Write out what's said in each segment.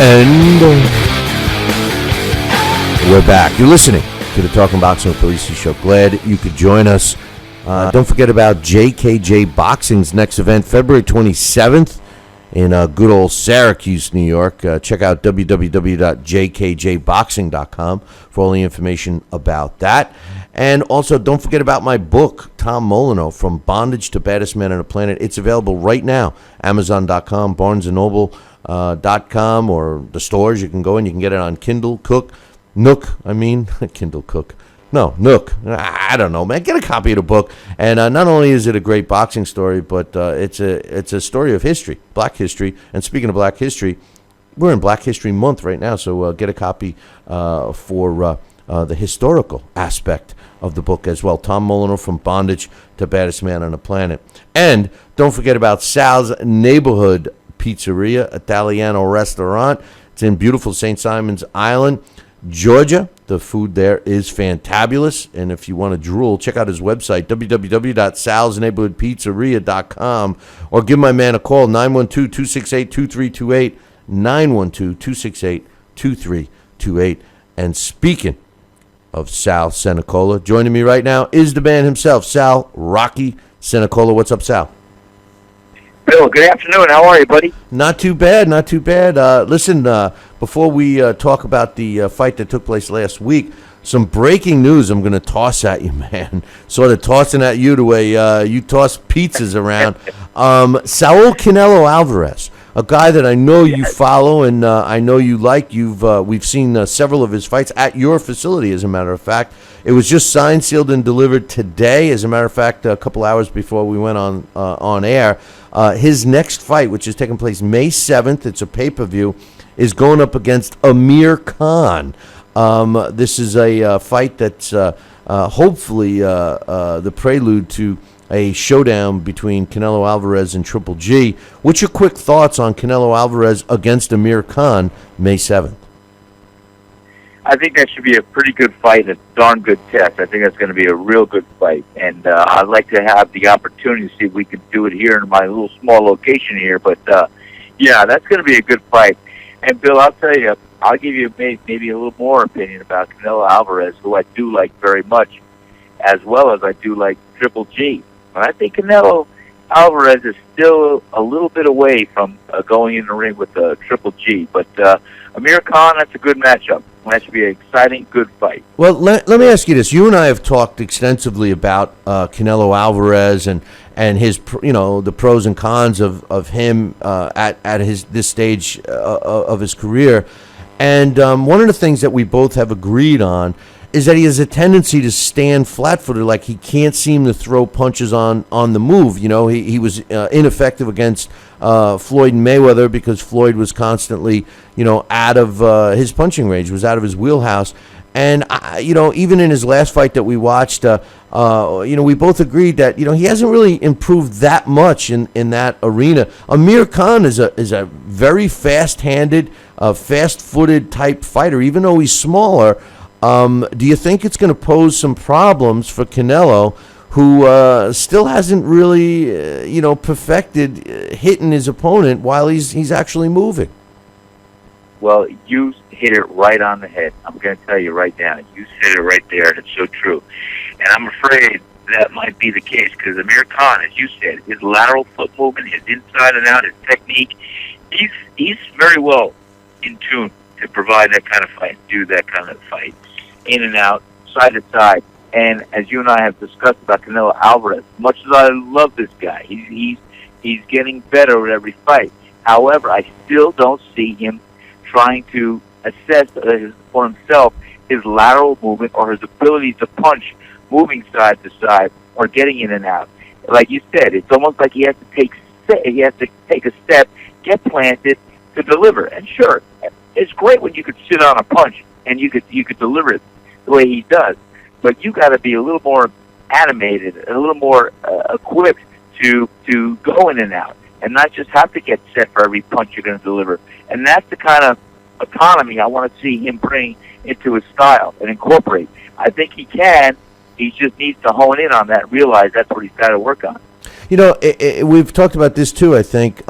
And we're back. You're listening to the Talking Boxing with Parisi show. Glad you could join us. Don't forget about JKJ Boxing's next event, February 27th in good old Syracuse, New York. Check out www.jkjboxing.com for all the information about that. And also, don't forget about my book, Tom Molyneux, From Bondage to Baddest Man on the Planet. It's available right now, Amazon.com, BarnesandNoble.com, or the stores. You can go in. You can get it on Kindle, Nook. Nook. I don't know, man. Get a copy of the book. And not only is it a great boxing story, but it's a story of history, Black history. And speaking of Black history, we're in Black History Month right now, so get a copy for the historical aspect of the book as well. Tom Molyneux, From Bondage to Baddest Man on the Planet. And don't forget about Sal's Neighborhood Pizzeria, Italiano Restaurant. It's in beautiful St. Simon's Island, Georgia. The food there is fantabulous. And if you want to drool, check out his website, www.salsneighborhoodpizzeria.com, or give my man a call, 912-268-2328, 912-268-2328. And speaking of Sal Cenicola, joining me right now is the man himself, Sal Rocky Cenicola. What's up, Sal? Bill, good afternoon. How are you, buddy? Not too bad. Listen, before we talk about the fight that took place last week, some breaking news I'm going to toss at you, man. Sort of tossing at you the way you toss pizzas around. Saul Canelo Alvarez, a guy that I know you follow and I know you like. We've seen several of his fights at your facility, as a matter of fact. It was just signed, sealed, and delivered today. As a matter of fact, a couple hours before we went on air. His next fight, which is taking place May 7th, it's a pay-per-view, is going up against Amir Khan. This is a fight that's hopefully the prelude to a showdown between Canelo Alvarez and Triple G. What's your quick thoughts on Canelo Alvarez against Amir Khan May 7th? I think that should be a pretty good fight, a darn good test. I think that's going to be a real good fight. And I'd like to have the opportunity to see if we could do it here in my little small location here. But, yeah, that's going to be a good fight. And, Bill, I'll tell you, I'll give you maybe a little more opinion about Canelo Alvarez, who I do like very much, as well as I do like Triple G. And I think Canelo Alvarez is still a little bit away from going in the ring with Triple G. But Amir Khan, that's a good matchup. That should be an exciting, good fight. Well, let me ask you this. You and I have talked extensively about Canelo Alvarez and his, the pros and cons of him at this stage of his career. And one of the things that we both have agreed on is that he has a tendency to stand flat-footed, like he can't seem to throw punches on the move. He was ineffective against Floyd Mayweather because Floyd was constantly, out of his punching range, was out of his wheelhouse. And, even in his last fight that we watched, we both agreed that, he hasn't really improved that much in that arena. Amir Khan is a very fast-handed, fast-footed type fighter, even though he's smaller. Do you think it's going to pose some problems for Canelo, who still hasn't really, perfected hitting his opponent while he's actually moving? Well, you hit it right on the head. I'm going to tell you right now. You said it right there, and it's so true. And I'm afraid that might be the case because Amir Khan, as you said, his lateral foot movement, his inside and out, his technique, he's very well in tune to provide that kind of fight, do that kind of fight, in and out, side to side. And as you and I have discussed about Canelo Alvarez, much as I love this guy, he's getting better with every fight. However, I still don't see him trying to assess for himself his lateral movement or his ability to punch moving side to side or getting in and out. Like you said, it's almost like he has to take a step, get planted to deliver. And sure, it's great when you could sit on a punch and you could deliver it the way he does. But you got to be a little more animated, a little more equipped to go in and out, and not just have to get set for every punch you're going to deliver. And that's the kind of economy I want to see him bring into his style and incorporate. I think he can. He just needs to hone in on that, realize that's what he's got to work on. We've talked about this too, I think.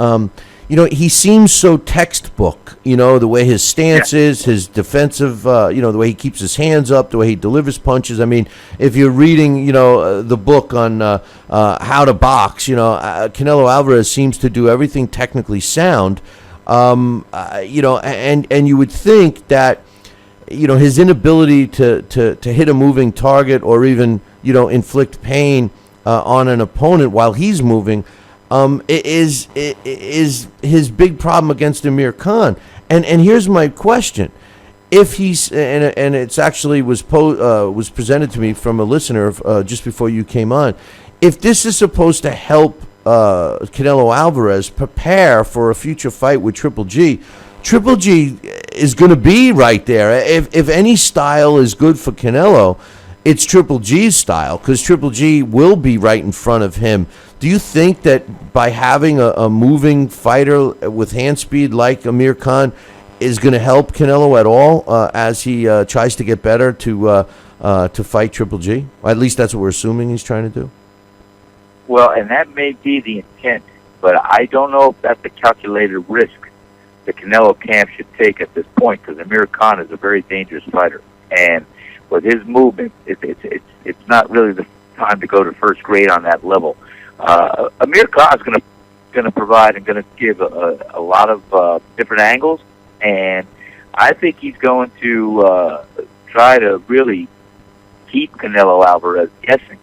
he seems so textbook, the way his stance is, his defensive, the way he keeps his hands up, the way he delivers punches. I mean, if you're reading, the book on how to box, Canelo Alvarez seems to do everything technically sound, and you would think that, his inability to hit a moving target or even, inflict pain on an opponent while he's moving, is his big problem against Amir Khan. And here's my question: if he's and it's actually was presented to me from a listener just before you came on, if this is supposed to help Canelo Alvarez prepare for a future fight with Triple G. Triple G is going to be right there. If any style is good for Canelo, it's Triple G's style, because Triple G will be right in front of him. Do you think that by having a moving fighter with hand speed like Amir Khan is going to help Canelo at all as he tries to get better to fight Triple G? Or at least that's what we're assuming he's trying to do. Well, and that may be the intent, but I don't know if that's a calculated risk the Canelo camp should take at this point, because Amir Khan is a very dangerous fighter, and with his movement, it's not really the time to go to first grade on that level. Amir Khan is going to provide and going to give a lot of different angles, and I think he's going to try to really keep Canelo Alvarez guessing.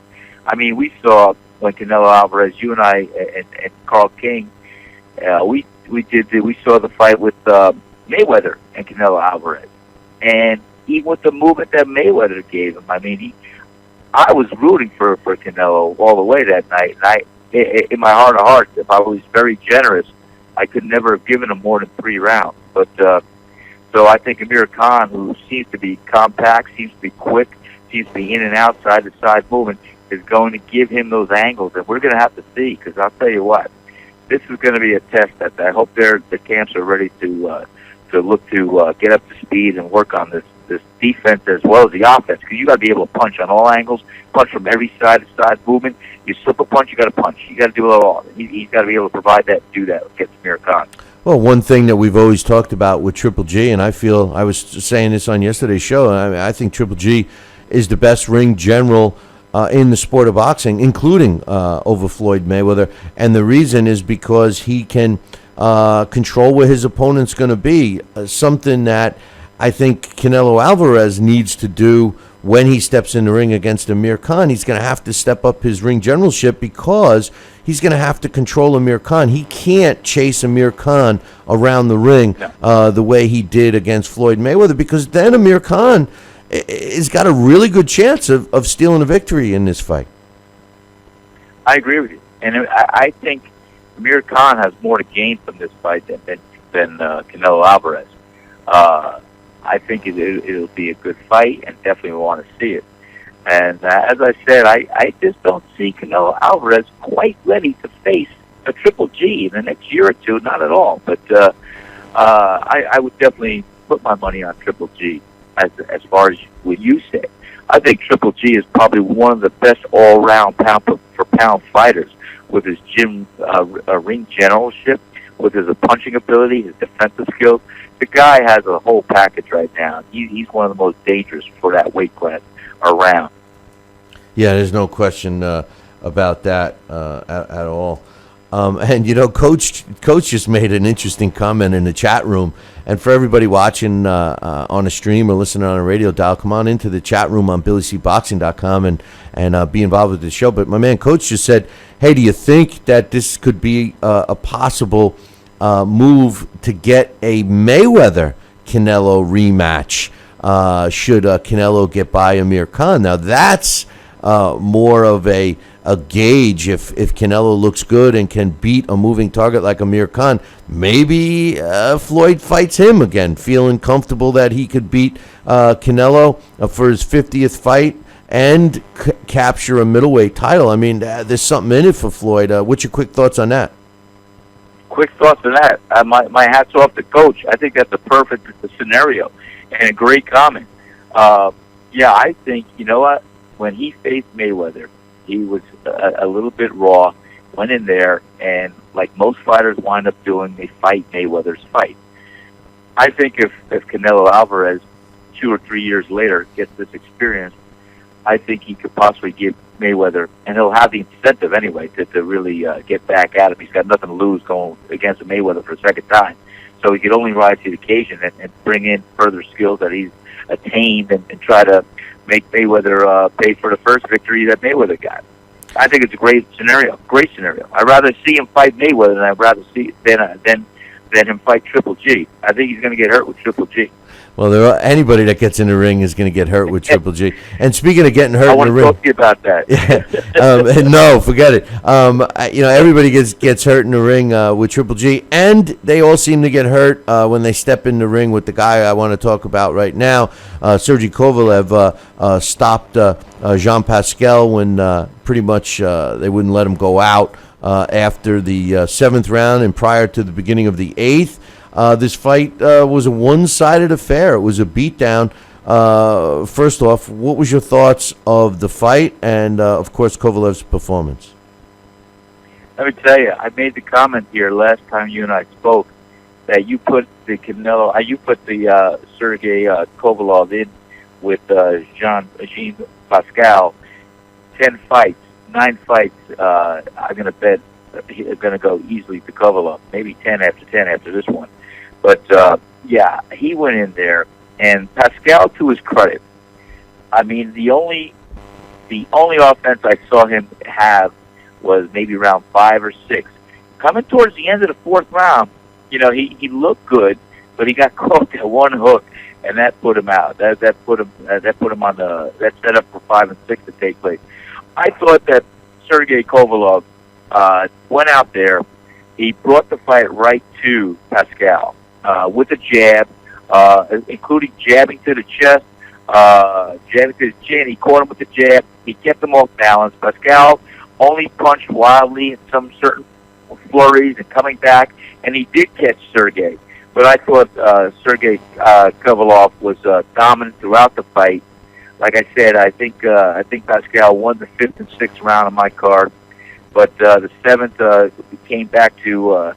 I mean, we saw when Canelo Alvarez, you and I and Carl King, we saw the fight with Mayweather and Canelo Alvarez, and even with the movement that Mayweather gave him, I mean, I was rooting for Canelo all the way that night. And in my heart of hearts, if I was very generous, I could never have given him more than 3 rounds. But so I think Amir Khan, who seems to be compact, seems to be quick, seems to be in and out, side to side movement, is going to give him those angles, and we're going to have to see. Because I'll tell you what, this is going to be a test. That I hope the camps are ready to look to get up to speed and work on this defense as well as the offense, because you got to be able to punch on all angles, punch from every side to side movement. You slip a punch, you got to punch. You got to do it all. He's got to be able to provide that, do that against Amir Khan. Well, one thing that we've always talked about with Triple G, and I was saying this on yesterday's show, I think Triple G is the best ring general in the sport of boxing, including over Floyd Mayweather, and the reason is because he can control where his opponent's going to be, something that I think Canelo Alvarez needs to do when he steps in the ring against Amir Khan. He's going to have to step up his ring generalship, because he's going to have to control Amir Khan. He can't chase Amir Khan around the ring the way he did against Floyd Mayweather, because then Amir Khan has got a really good chance of stealing a victory in this fight. I agree with you. And I think Amir Khan has more to gain from this fight than Canelo Alvarez. I think it'll be a good fight, and definitely want to see it. And as I said, I just don't see Canelo Alvarez quite ready to face a Triple G in the next year or two, not at all. But I would definitely put my money on Triple G as far as what you said. I think Triple G is probably one of the best all-round pound-for-pound fighters, with his ring generalship, with his punching ability, his defensive skills. The guy has a whole package right now. He's one of the most dangerous for that weight class around. Yeah, there's no question about that at all. And Coach just made an interesting comment in the chat room. And for everybody watching on a stream or listening on a radio dial, come on into the chat room on BillyCBoxing.com and be involved with the show. But my man Coach just said, "Hey, do you think that this could be a possible move to get a Mayweather Canelo rematch should Canelo get by Amir Khan?" Now that's more of a gauge. If Canelo looks good and can beat a moving target like Amir Khan, maybe Floyd fights him again, feeling comfortable that he could beat Canelo for his 50th fight and capture a middleweight title. I mean, there's something in it for Floyd. What's your quick thoughts on that? Quick thoughts on that. My hat's off to Coach. I think that's a perfect scenario and a great comment. Yeah, I think, you know what? When he faced Mayweather, he was a little bit raw. went in there, and like most fighters wind up doing, they fight Mayweather's fight. I think if Canelo Alvarez 2 or 3 years later gets this experience, I think he could possibly give Mayweather, and he'll have the incentive anyway to really get back at him. He's got nothing to lose going against Mayweather for a second time. So he could only rise to the occasion and bring in further skills that he's attained and try to make Mayweather pay for the first victory that Mayweather got. I think it's a great scenario. Great scenario. I'd rather see him fight Mayweather than I'd rather see than him fight Triple G. I think he's going to get hurt with Triple G. Well, anybody that gets in the ring is going to get hurt with Triple G. And speaking of getting hurt in the ring, I want to talk to you about that. no, forget it. Everybody gets hurt in the ring with Triple G, and they all seem to get hurt when they step in the ring with the guy I want to talk about right now. Sergey Kovalev stopped Jean-Pascal when pretty much they wouldn't let him go out after the seventh round and prior to the beginning of the eighth. This fight was a one-sided affair. It was a beatdown. First off, what was your thoughts of the fight and, of course, Kovalev's performance? Let me tell you, I made the comment here last time you and I spoke that you put the Sergey Kovalev in with Jean-Pascal 10 fights, 9 fights. I'm going to bet he's going to go easily to Kovalev, maybe 10 after this one. But, yeah, he went in there, and Pascal, to his credit, I mean, the only offense I saw him have was maybe round 5 or 6. Coming towards the end of the 4th round, he looked good, but he got caught at one hook, and that put him out. That put him on that set up for 5 and 6 to take place. I thought that Sergey Kovalev went out there. He brought the fight right to Pascal with a jab, including jabbing to the chest, jabbing to his chin. He caught him with the jab. He kept him off balance. Pascal only punched wildly in some certain flurries and coming back, and he did catch Sergey. But I thought Sergey Kovalev was dominant throughout the fight. Like I said, I think Pascal won the 5th and 6th round of my card. But the 7th came back to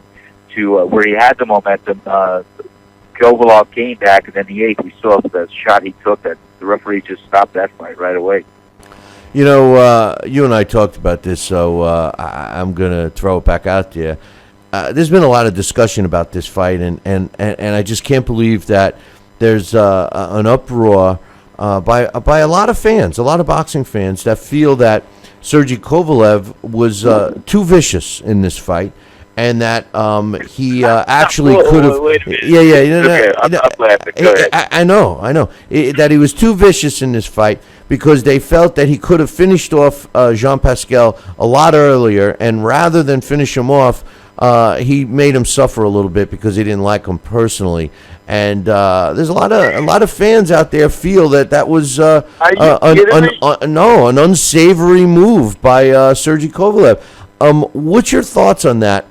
where he had the momentum. Kovalev came back, and then the 8th, we saw the shot he took that the referee just stopped that fight right away. You and I talked about this, so I'm going to throw it back out there. There's been a lot of discussion about this fight, and I just can't believe that there's an uproar by a lot of fans, a lot of boxing fans that feel that Sergey Kovalev was too vicious in this fight, and that he actually could have. Okay, I'm laughing. Go ahead. I know. That he was too vicious in this fight because they felt that he could have finished off Jean-Pascal a lot earlier, and rather than finish him off, he made him suffer a little bit because he didn't like him personally. And there's a lot of fans out there feel that was an unsavory move by Sergey Kovalev. What's your thoughts on that?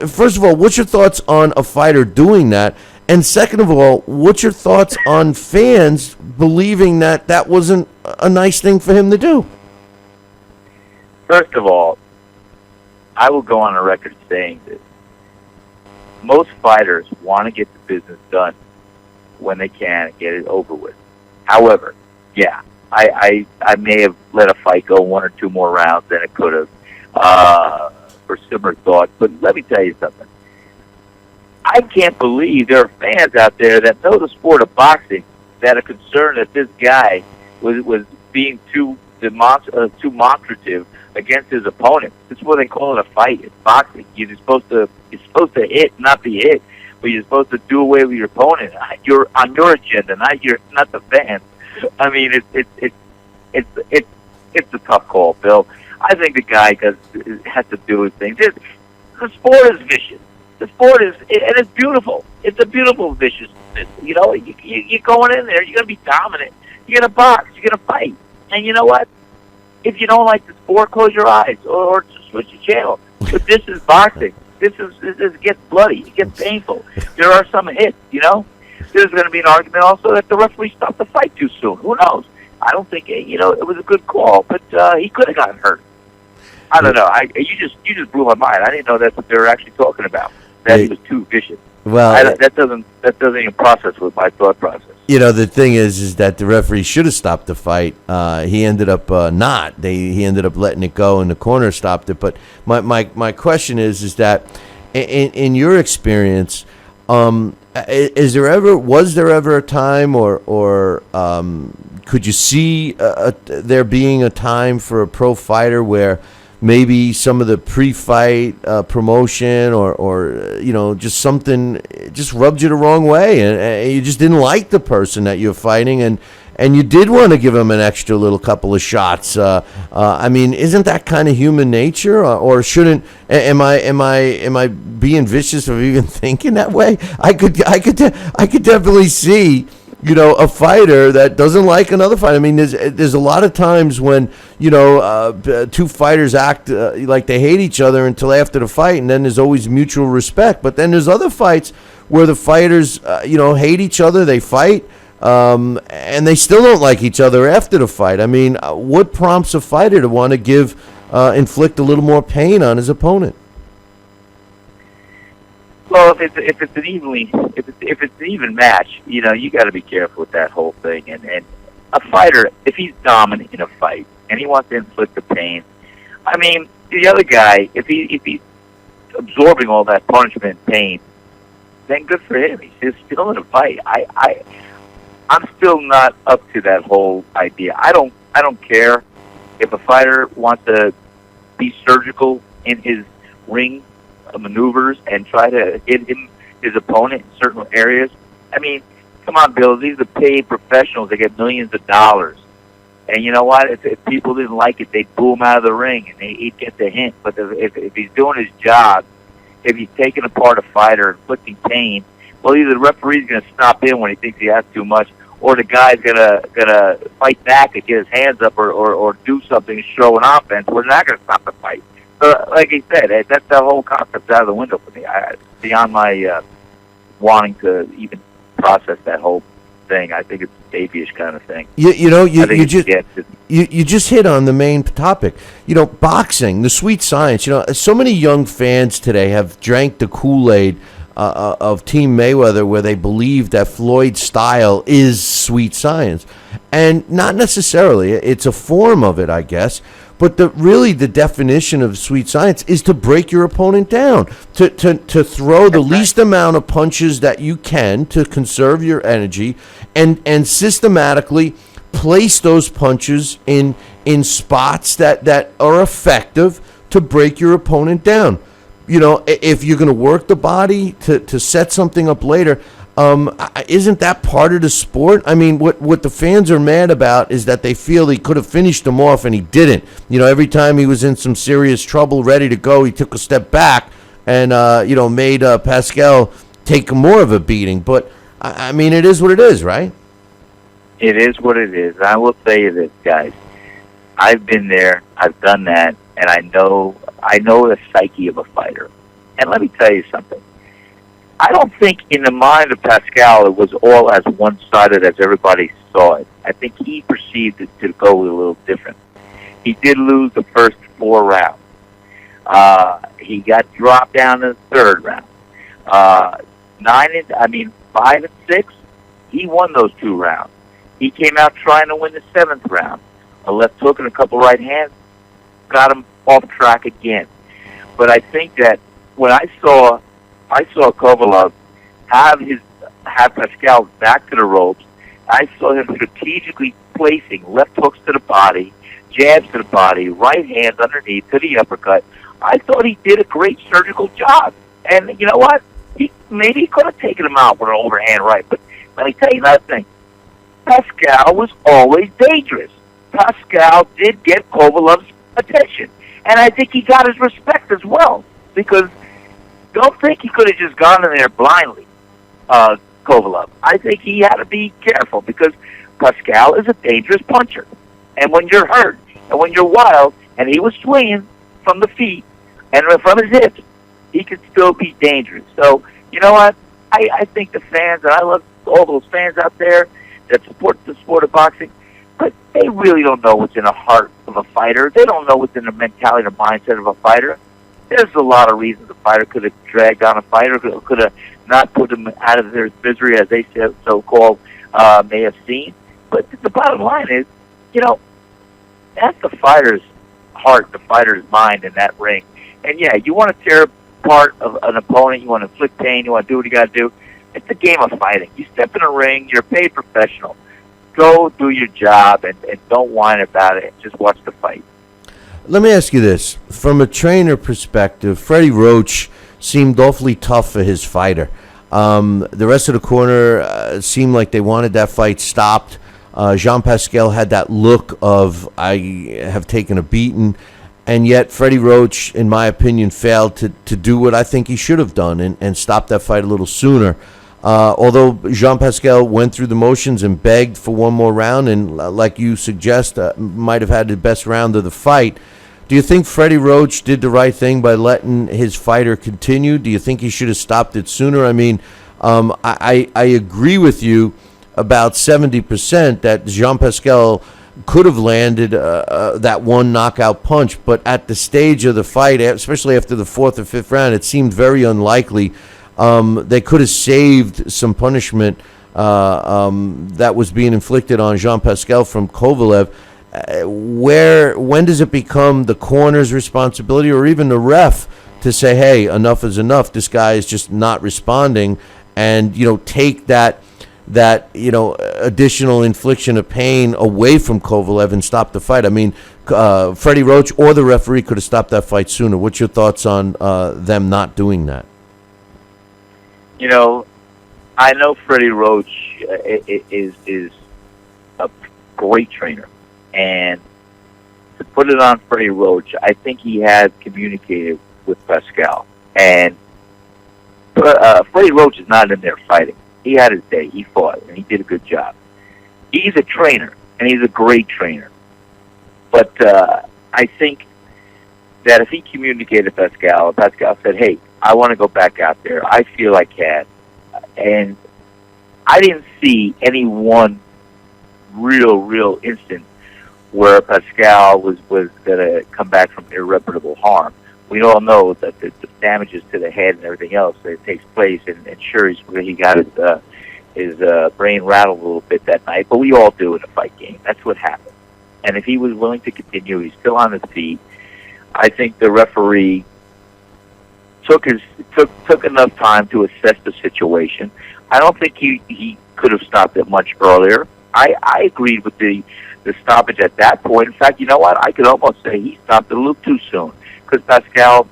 First of all, what's your thoughts on a fighter doing that? And second of all, what's your thoughts on fans believing that wasn't a nice thing for him to do? First of all, I will go on a record saying this. Most fighters want to get the business done when they can and get it over with. However, yeah, I may have let a fight go 1 or 2 more rounds than it could have for similar thought. But let me tell you something. I can't believe there are fans out there that know the sport of boxing that are concerned that this guy was being too demonstrative against his opponent. That's what they call it a fight. It's boxing. You're supposed to hit, not be hit, but you're supposed to do away with your opponent. You're on your agenda, not the fans. I mean, it's a tough call, Bill. I think the guy has to do his thing. The sport is vicious. The sport is, and it's beautiful. It's a beautiful viciousness. You're going in there. You're going to be dominant. You're going to box. You're going to fight. And you know what? If you don't like the sport, close your eyes or switch the channel. But this is boxing. This gets bloody. It gets painful. There are some hits, There's going to be an argument also that the referee stopped the fight too soon. Who knows? I don't think, it was a good call, but he could have gotten hurt. I don't know. You just blew my mind. I didn't know that's what they were actually talking about. That he was too vicious. Well, that doesn't even process with my thought process. You know, the thing is that the referee should have stopped the fight. He ended up not. He ended up letting it go, and the corner stopped it. But my question is that in your experience, was there ever a time, or could you see there being a time for a pro fighter where maybe some of the pre-fight promotion or just something just rubbed you the wrong way, and you just didn't like the person that you're fighting, and you did want to give him an extra little couple of shots? I mean, isn't that kind of human nature, or shouldn't? Am I being vicious of even thinking that way? I could definitely see a fighter that doesn't like another fighter. I mean, there's a lot of times when two fighters act like they hate each other until after the fight, and then there's always mutual respect. But then there's other fights where the fighters hate each other, they fight, and they still don't like each other after the fight. I mean, what prompts a fighter to want to inflict a little more pain on his opponent? Well, if it's an even match, you got to be careful with that whole thing. And a fighter, if he's dominant in a fight and he wants to inflict the pain, I mean, the other guy, if he's absorbing all that punishment and pain, then good for him. He's still in a fight. I'm still not up to that whole idea. I don't care if a fighter wants to be surgical in his ring maneuvers and try to hit his opponent in certain areas. I mean, come on, Bill. These are paid professionals. They get millions of dollars. And you know what? If people didn't like it, they'd boo him out of the ring, and he'd get the hint. But if he's doing his job, if he's taking apart a fighter, inflicting pain, well, either the referee's going to stop in when he thinks he has too much, or the guy's gonna fight back and get his hands up, or do something, show an offense. We're not going to stop the fight. Like I said, that's the whole concept out of the window for me. Beyond my wanting to even process that whole thing, I think it's a babyish kind of thing. You just hit on the main topic. Boxing, the sweet science. So many young fans today have drank the Kool-Aid of Team Mayweather, where they believe that Floyd's style is sweet science, and not necessarily. It's a form of it, I guess. But the definition of sweet science is to break your opponent down, to throw the least amount of punches that you can to conserve your energy, and systematically place those punches in spots that are effective to break your opponent down. If you're going to work the body to set something up later, isn't that part of the sport? I mean, what the fans are mad about is that they feel he could have finished him off and he didn't. Every time he was in some serious trouble, ready to go, he took a step back and made Pascal take more of a beating. But I mean, it is what it is, right? It is what it is. I will tell you this, guys. I've been there. I've done that, and I know the psyche of a fighter. And let me tell you something. I don't think in the mind of Pascal it was all as one-sided as everybody saw it. I think he perceived it to go a little different. He did lose the first 4 rounds. He got dropped down in the 3rd round. 5 and 6, he won those 2 rounds. He came out trying to win the 7th round. A left hook and a couple right hands got him off track again. But I think that when I saw Kovalev have Pascal back to the ropes, I saw him strategically placing left hooks to the body, jabs to the body, right hands underneath to the uppercut. I thought he did a great surgical job. And you know what? Maybe he could have taken him out with an overhand right. But let me tell you another thing. Pascal was always dangerous. Pascal did get Kovalev's attention. And I think he got his respect as well. Because don't think he could have just gone in there blindly, Kovalev. I think he had to be careful because Pascal is a dangerous puncher. And when you're hurt and when you're wild, and he was swinging from the feet and from his hips, he could still be dangerous. So, you know what? I think the fans, and I love all those fans out there that support the sport of boxing, but they really don't know what's in the heart of a fighter. They don't know what's in the mentality or mindset of a fighter. There's a lot of reasons a fighter could have dragged on a fighter, could have not put them out of their misery, as they so-called may have seen. But the bottom line is, that's the fighter's heart, the fighter's mind in that ring. And yeah, you want to tear apart of an opponent, you want to inflict pain, you want to do what you got to do. It's a game of fighting. You step in a ring, you're a paid professional. Go do your job and don't whine about it. Just watch the fight. Let me ask you this. From a trainer perspective, Freddie Roach seemed awfully tough for his fighter. The rest of the corner seemed like they wanted that fight stopped. Jean-Pascal had that look of, I have taken a beating. And yet Freddie Roach, in my opinion, failed to do what I think he should have done and stop that fight a little sooner. Although Jean-Pascal went through the motions and begged for one more round and, like you suggest, might have had the best round of the fight. Do you think Freddie Roach did the right thing by letting his fighter continue? Do you think he should have stopped it sooner? I mean, I agree with you about 70% that Jean-Pascal could have landed that one knockout punch, but at the stage of the fight, especially after the fourth or fifth round, it seemed very unlikely. They could have saved some punishment that was being inflicted on Jean-Pascal from Kovalev. When does it become the corner's responsibility or even the ref to say, hey, enough is enough, this guy is just not responding, and take that additional infliction of pain away from Kovalev and stop the fight? I mean, Freddie Roach or the referee could have stopped that fight sooner. What's your thoughts on them not doing that? I know Freddie Roach is a great trainer, and to put it on Freddie Roach, I think he has communicated with Pascal, and Freddie Roach is not in there fighting. He had his day. He fought, and he did a good job. He's a trainer, and he's a great trainer. But I think that if he communicated to Pascal said, hey, I want to go back out there. I feel I can. And I didn't see any one real instance where Pascal was going to come back from irreparable harm. We all know that the damages to the head and everything else that takes place, and sure, he got his brain rattled a little bit that night, but we all do in a fight game. That's what happened. And if he was willing to continue, he's still on his feet. I think the referee took enough time to assess the situation. I don't think he could have stopped it much earlier. I agreed with the stoppage at that point. In fact, you know what? I could almost say he stopped it a little too soon, because Pascal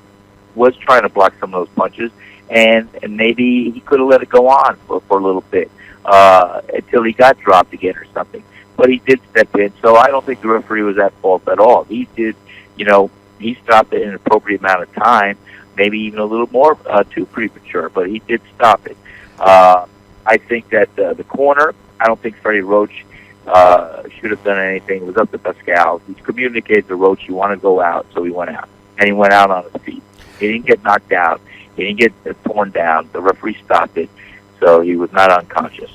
was trying to block some of those punches, and maybe he could have let it go on for a little bit until he got dropped again or something. But he did step in, so I don't think the referee was at fault at all. He did, he stopped it in an appropriate amount of time, maybe even a little more too premature, but he did stop it. I think that the corner, I don't think Freddie Roach should have done anything. It was up to Pascal. He communicated to Roach he wanted to go out, so he went out. And he went out on his feet. He didn't get knocked out. He didn't get torn down. The referee stopped it, so he was not unconscious.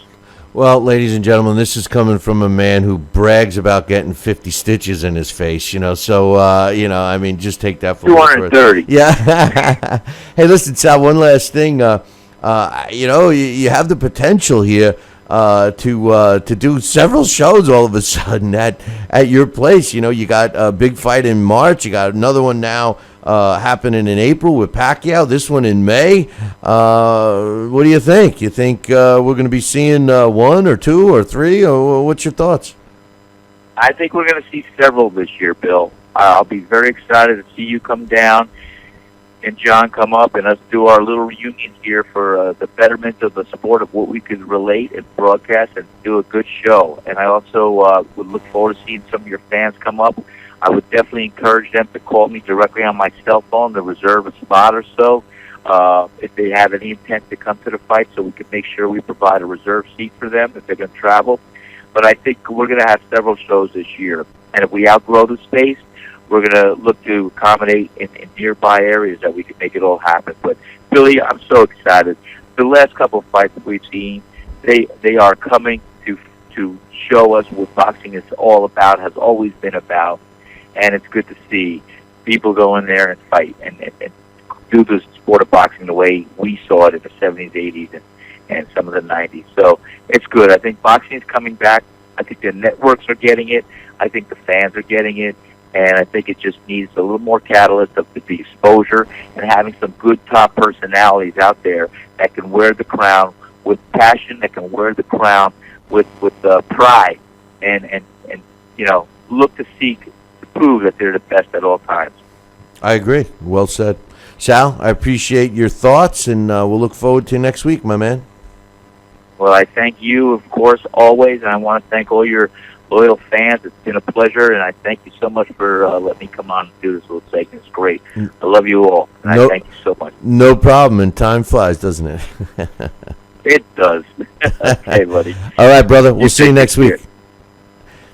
Well, ladies and gentlemen, this is coming from a man who brags about getting 50 stitches in his face, so, I mean, just take that for 230. Yeah. Hey, listen, Sal, one last thing. You have the potential here to do several shows all of a sudden at your place. You got a big fight in March. You got another one now happening in April with Pacquiao. This one in May. What do you think? You think we're going to be seeing one or two or three? Or what's your thoughts? I think we're going to see several this year, Bill. I'll be very excited to see you come down and John come up and us do our little reunion here for the betterment of the sport, of what we could relate and broadcast and do a good show. And I also would look forward to seeing some of your fans come up. I would definitely encourage them to call me directly on my cell phone to reserve a spot or so if they have any intent to come to the fight, so we can make sure we provide a reserved seat for them if they're going to travel. But I think we're going to have several shows this year. And if we outgrow the space, we're going to look to accommodate in nearby areas that we can make it all happen. But, Billy, I'm so excited. The last couple of fights that we've seen, they are coming to to show us what boxing is all about, has always been about, and it's good to see people go in there and fight and do the sport of boxing the way we saw it in the 70s, 80s, and some of the 90s. So it's good. I think boxing is coming back. I think the networks are getting it. I think the fans are getting it. And I think it just needs a little more catalyst of the exposure and having some good top personalities out there that can wear the crown with passion, that can wear the crown with pride, and look to seek to prove that they're the best at all times. I agree. Well said. Sal, I appreciate your thoughts, and we'll look forward to next week, my man. Well, I thank you, of course, always, and I want to thank all your loyal fans. It's been a pleasure, and I thank you so much for letting me come on and do this little segment. It's great. I love you all, and I thank you so much. No problem, and time flies, doesn't it? It does. Okay, buddy. All right, brother. We'll see you next week.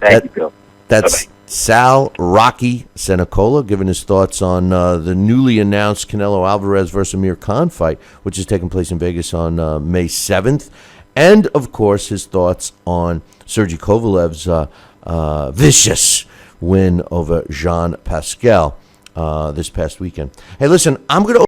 Thank you, Bill. That's Bye-bye. Sal Rocky Cenicola giving his thoughts on the newly announced Canelo Alvarez versus Amir Khan fight, which is taking place in Vegas on May 7th. And, of course, his thoughts on Sergey Kovalev's vicious win over Jean Pascal this past weekend. Hey, listen, I'm going to